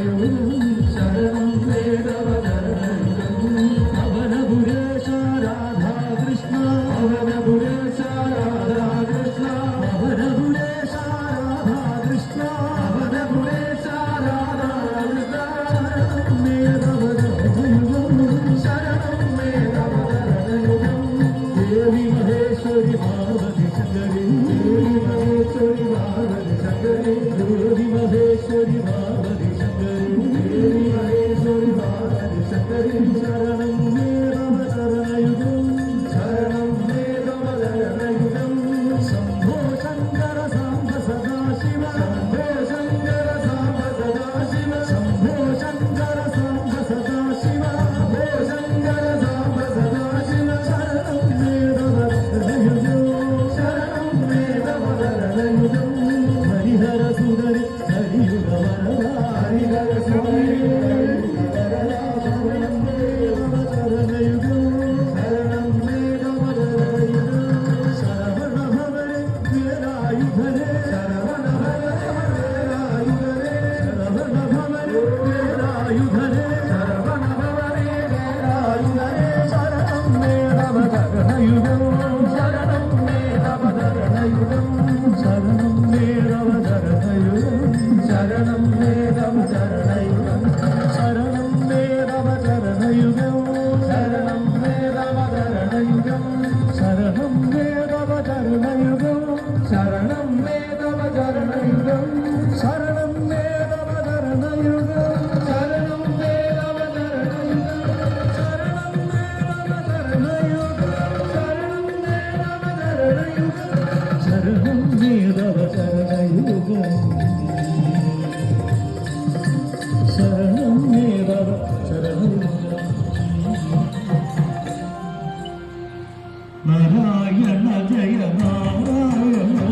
ശരണം വേദവചരണയുഗം അവനപുരേശ രാധാകൃഷ്ണ അവനപുരേശ രാധാകൃഷ്ണ അവനപുരേശ രാധാകൃഷ്ണ അവനപുരേശ രാധാകൃഷ്ണ ശരണം വേദവചരണയുഗം ദേവി മഹേശ്വരി പാർവതി ശങ്കരി ദേവി മഹേശ്വരി പാർവതി ശങ്കരി ദേവി മഹേശ്വരി പാർവതി ശങ്കരി ദേവി മഹേശ്വരി പാർവതി ശങ്കരി ശരണം വേദവചരണയുഗം ശരണം വേദവചരണയുഗം ശംഭോ ശങ്കര സാംബ സദാശിവ ശംഭോ ശങ്കര സാംബ സദാശിവ ശംഭോ ശങ്കര സാംബ സദാശിവ ശംഭോ ശങ്കര സാംബ സദാശിവ ശരണം വേദവചരണയുഗം ശരണം വേദവചരണയുഗം ഹരിഹര സുന്ദരി ഹരിയുഗ വരദ ഹരിഹര സുന്ദരി ശരണം വേദവചരണയുഗം ശരണം വേദവചരണയുഗം ശരവണ ഭവനെ വീരായുധനെ ശരവണ ഭവനെ ശരവണ ഭവനെ വീരായുധനെ ശരവണ ഭവനെ വീരായുധനെ ശരണം വേദവചരണയുഗം ശരണം വേദവചരണയുഗം ശരണം വേദവചരണയുഗം ശരണം വേദവചരണയുഗം ശരണം വേദവചരണയുഗം ശരണം വേദവചരണയുഗം ശരണം വേദവചരണയുഗം ശരണം വേദവചരണയുഗം ശരണം വേദവചരണയുഗം ശരണം വേദവചരണയുഗം ശരണം വേദവചരണയുഗം ശരണം വേദവചരണയുഗം ശരണം വേദവചരണയുഗം നാരായണ ജയ നാരായണ